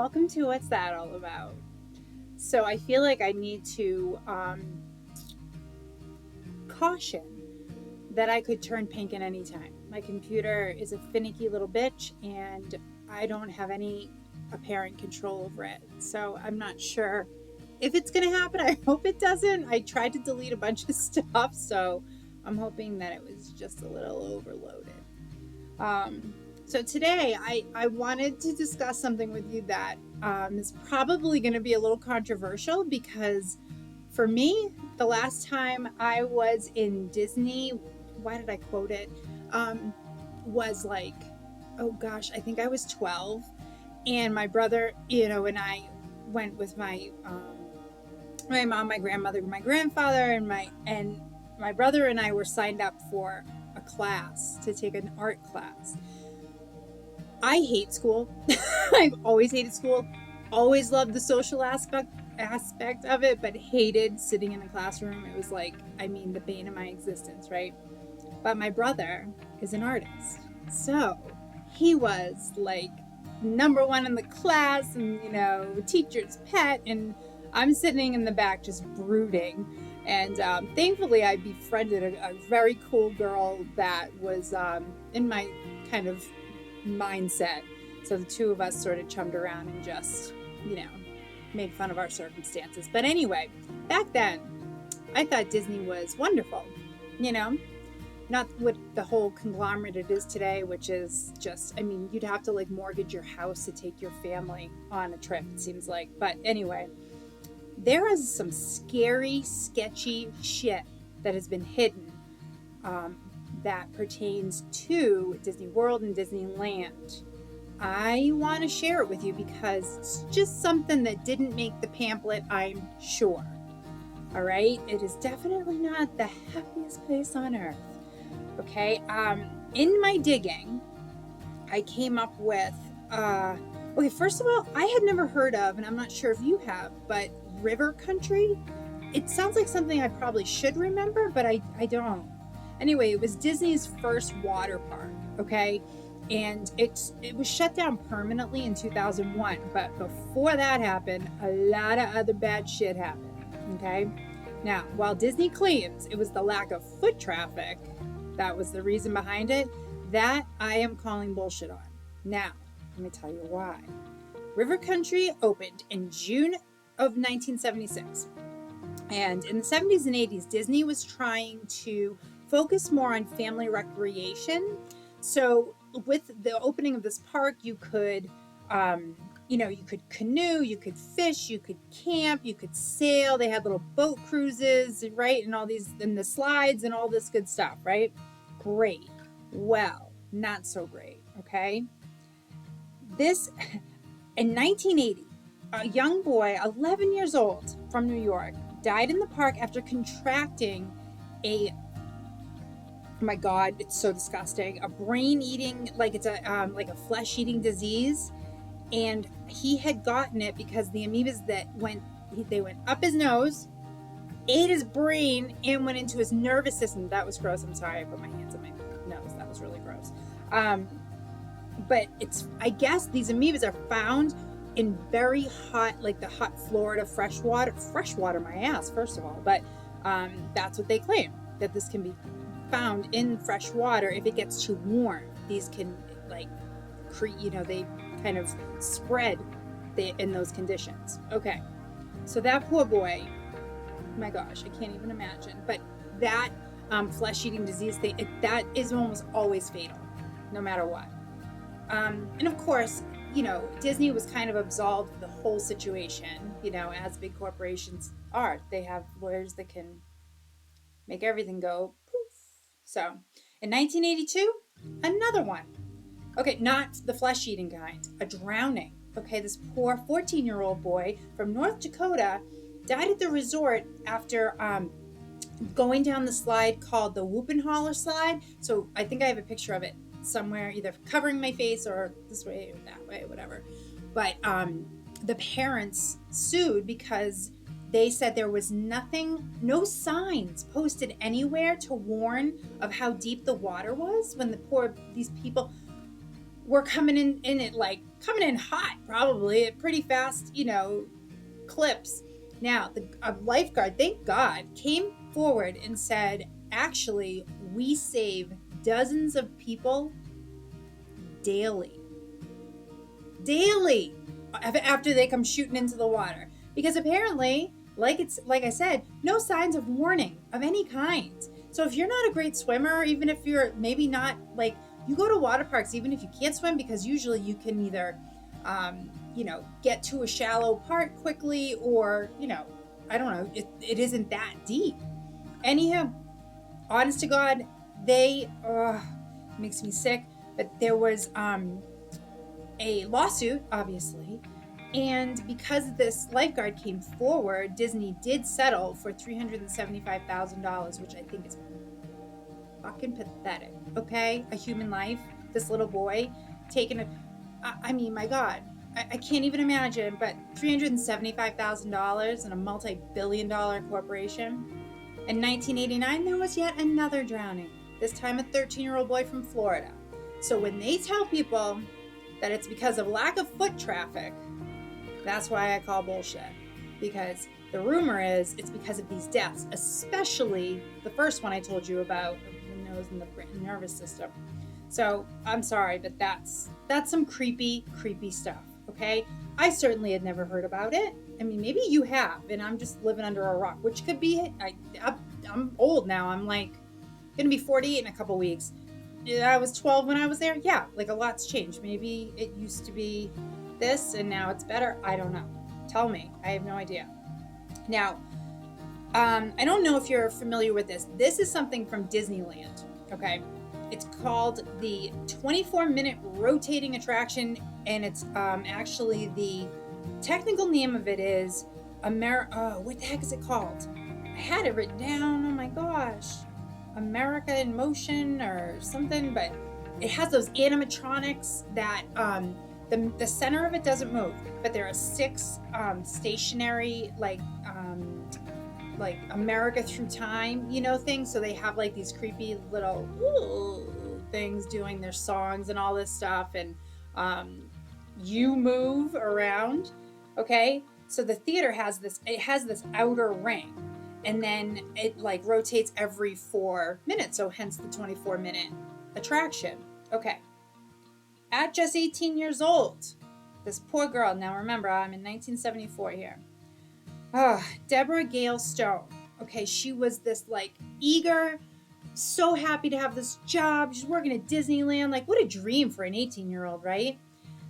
welcome to What's That All About? So I feel like I need to caution that I could turn pink at any time. My computer is a finicky little bitch and I don't have any apparent control over it. So I'm not sure if it's going to happen. I hope it doesn't. I tried to delete a bunch of stuff, so I'm hoping that it was just a little overloaded. So today I wanted to discuss something with you that is probably going to be a little controversial because for me, the last time I was in Disney, why did I quote it? Was like, oh gosh, I think I was 12, and my brother, and I went with my mom, my grandmother, my grandfather, and my brother and I were signed up for a class to take an art class. I hate school. I've always hated school. Always loved the social aspect of it, but hated sitting in a classroom. It was like, the bane of my existence, right? But my brother is an artist. So he was like number one in the class and, teacher's pet. And I'm sitting in the back just brooding. And thankfully, I befriended a very cool girl that was in my kind of mindset. So the two of us sort of chummed around and just, made fun of our circumstances. But anyway, back then, I thought Disney was wonderful, not what the whole conglomerate it is today, which is just, you'd have to like mortgage your house to take your family on a trip, it seems like. But anyway, there is some scary, sketchy shit that has been hidden that pertains to Disney World and Disneyland. I want to share it with you because it's just something that didn't make the pamphlet, I'm sure. All right? It is definitely not the happiest place on earth. Okay? In my digging, I came up with, first of all, I had never heard of, and I'm not sure if you have, but River Country. It sounds like something I probably should remember, but I don't. Anyway, it was Disney's first water park, okay? And it was shut down permanently in 2001. But before that happened, a lot of other bad shit happened, okay? Now, while Disney claims it was the lack of foot traffic that was the reason behind it, that I am calling bullshit on. Now, let me tell you why. River Country opened in June of 1976. And in the 70s and 80s, Disney was trying to focus more on family recreation. So with the opening of this park, you could, you could canoe, you could fish, you could camp, you could sail. They had little boat cruises, right? And all these, and the slides and all this good stuff, right? Great. Well, not so great, okay? This, in 1980, a young boy, 11 years old, from New York, died in the park after contracting oh my God, it's so disgusting, a brain-eating, it's a flesh-eating disease. And he had gotten it because the amoebas they went up his nose, ate his brain, and went into his nervous system. That was gross. I'm sorry, I put my hands on my nose. That was really gross. But I guess these amoebas are found in very hot, like the hot Florida freshwater, my ass, first of all. But that's what they claim, that this can be found in fresh water. If it gets too warm, these can they kind of spread in those conditions. Okay, so that poor boy, my gosh, I can't even imagine. But that flesh-eating disease, that is almost always fatal, no matter what. And of course, Disney was kind of absolved of the whole situation, as big corporations are. They have lawyers that can make everything go poof. So, in 1982, another one. Okay, not the flesh-eating kind, a drowning. Okay, this poor 14-year-old boy from North Dakota died at the resort after going down the slide called the Whoop and Holler slide. So, I think I have a picture of it somewhere, either covering my face or this way or that way, whatever. But the parents sued because they said there was no signs posted anywhere to warn of how deep the water was when these people, were coming in it like coming in hot, probably at pretty fast, clips. Now, a lifeguard, thank God, came forward and said, actually, we save dozens of people daily after they come shooting into the water, because apparently, like I said, no signs of warning of any kind. So if you're not a great swimmer, even if you're maybe not, like, you go to water parks even if you can't swim, because usually you can either get to a shallow part quickly, or I don't know, it isn't that deep. Anyhow, honest to God, it makes me sick, but there was a lawsuit, obviously, and because this lifeguard came forward, Disney did settle for $375,000, which I think is fucking pathetic. Okay, a human life, this little boy taking I mean, my God, I can't even imagine. But $375,000 in a multi-billion-dollar corporation. In 1989, there was yet another drowning. This time, a 13-year-old boy from Florida. So when they tell people that it's because of lack of foot traffic, that's why I call bullshit. Because the rumor is it's because of these deaths, especially the first one I told you about, the nose and the nervous system. So I'm sorry, but that's some creepy stuff, okay? I certainly had never heard about it. I mean, maybe you have, and I'm just living under a rock, which could be, I'm old now. I'm like going to be 48 in a couple weeks. I was 12 when I was there. Yeah, like a lot's changed. Maybe it used to be this and now it's better. I don't know. Tell me. I have no idea. Now, I don't know if you're familiar with this. This is something from Disneyland, okay? It's called the 24-minute rotating attraction, and it's actually the technical name of it is what the heck is it called? I had it written down. Oh my gosh. America in Motion or something, but it has those animatronics that the center of it doesn't move, but there are 6 stationary like America Through Time, things. So they have like these creepy little things doing their songs and all this stuff, and you move around. Okay, so the theater has this outer ring, and then it like rotates every 4 minutes, so hence the 24-minute attraction. Okay, at just 18 years old, this poor girl, now remember, I'm in 1974 here. Deborah Gale Stone. Okay, she was this like eager, so happy to have this job. She's working at Disneyland. Like, what a dream for an 18-year-old, right?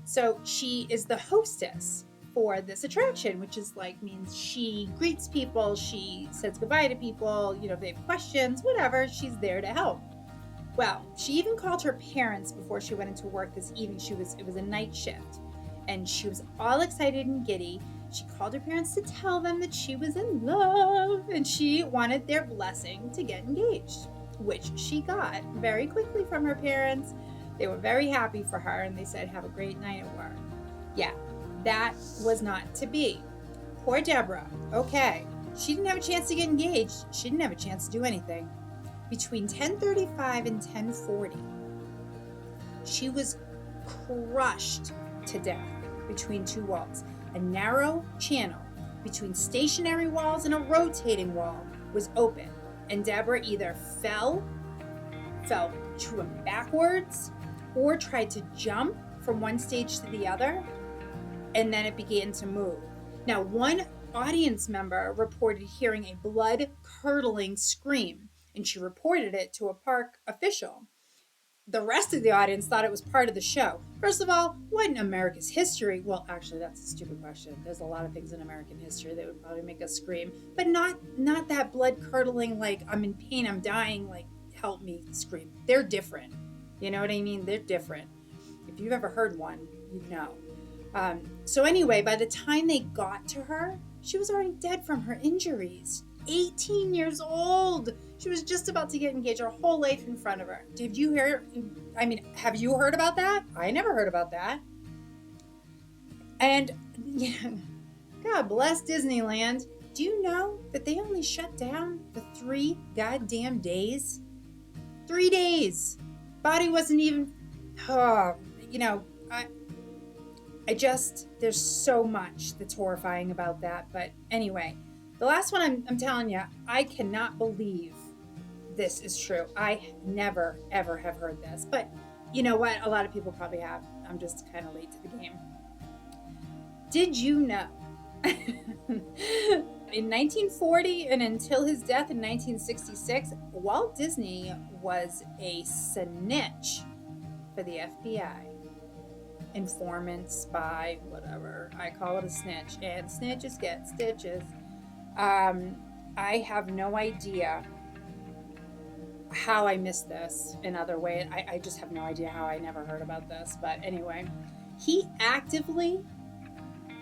So she is the hostess for this attraction, which is like means she greets people, she says goodbye to people, if they have questions, whatever, she's there to help. Well, she even called her parents before she went into work this evening. It was a night shift, and she was all excited and giddy. She called her parents to tell them that she was in love, and she wanted their blessing to get engaged, which she got very quickly from her parents. They were very happy for her, and they said, have a great night at work. Yeah, that was not to be. Poor Deborah. Okay, she didn't have a chance to get engaged. She didn't have a chance to do anything. Between 10:35 and 10:40, she was crushed to death between 2 walls. A narrow channel between stationary walls and a rotating wall was open, and Deborah either fell backwards, or tried to jump from one stage to the other, and then it began to move. Now, one audience member reported hearing a blood-curdling scream, and she reported it to a park official. The rest of the audience thought it was part of the show. First of all, what in America's history? Well, actually, that's a stupid question. There's a lot of things in American history that would probably make us scream, but not that blood-curdling, like, I'm in pain, I'm dying, like, help me scream. They're different. You know what I mean? They're different. If you've ever heard one, you'd know. So anyway, by the time they got to her, she was already dead from her injuries. 18 years old. She was just about to get engaged, her whole life in front of her. Have you heard about that? I never heard about that. And yeah, God bless Disneyland. Do you know that they only shut down for 3 goddamn days? 3 days. Body wasn't even, I just, there's so much that's horrifying about that. But anyway, the last one I'm telling you, I cannot believe this is true. I never, ever have heard this. But you know what? A lot of people probably have. I'm just kind of late to the game. Did you know? In 1940 and until his death in 1966, Walt Disney was a snitch for the FBI. Informant, spy, whatever. I call it a snitch. And snitches get stitches. I have no idea how I missed this in other ways. I just have no idea how I never heard about this. But anyway, he actively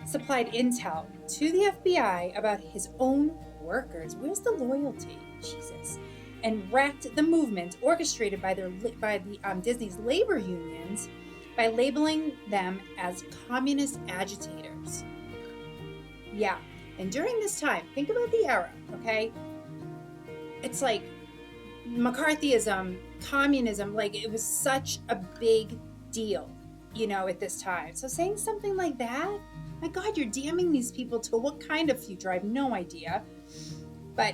supplied intel to the FBI about his own workers. Where's the loyalty? Jesus. And wrecked the movement orchestrated by Disney's labor unions by labeling them as communist agitators. Yeah. And during this time, think about the era, okay? It's like McCarthyism, communism, like it was such a big deal, at this time. So saying something like that, my God, you're damning these people to what kind of future? I have no idea. But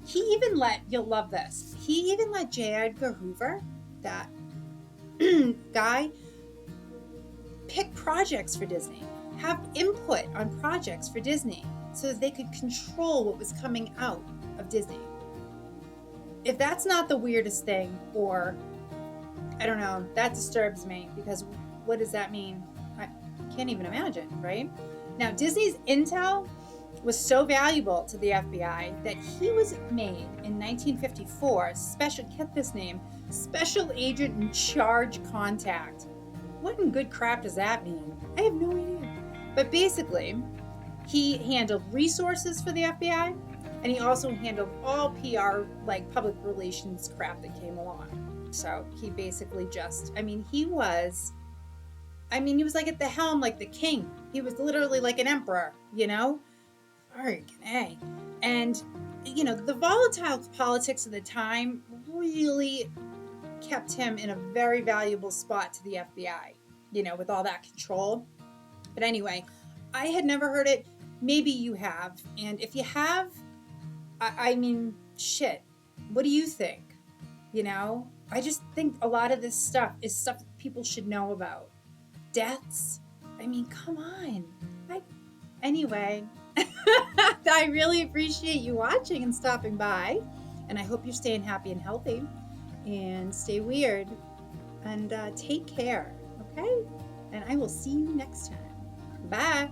he even you'll love this, he even let J. Edgar Hoover, that guy, pick projects for Disney, have input on projects for Disney so that they could control what was coming out of Disney. If that's not the weirdest thing, or I don't know, that disturbs me, because what does that mean? I can't even imagine, right? Now, Disney's intel was so valuable to the FBI that he was made in 1954 get this name, Special Agent in Charge Contact. What in good crap does that mean? I have no idea. But basically, he handled resources for the FBI, and he also handled all PR, like public relations crap that came along. So he basically he was like at the helm, like the king. He was literally like an emperor, Friggin' A. And, the volatile politics of the time really kept him in a very valuable spot to the FBI, with all that control. But anyway, I had never heard it. Maybe you have. And if you have, shit, what do you think? I just think a lot of this stuff is stuff that people should know about. Deaths. Come on. Anyway, I really appreciate you watching and stopping by. And I hope you're staying happy and healthy. And stay weird. And take care. Okay? And I will see you next time. Bye.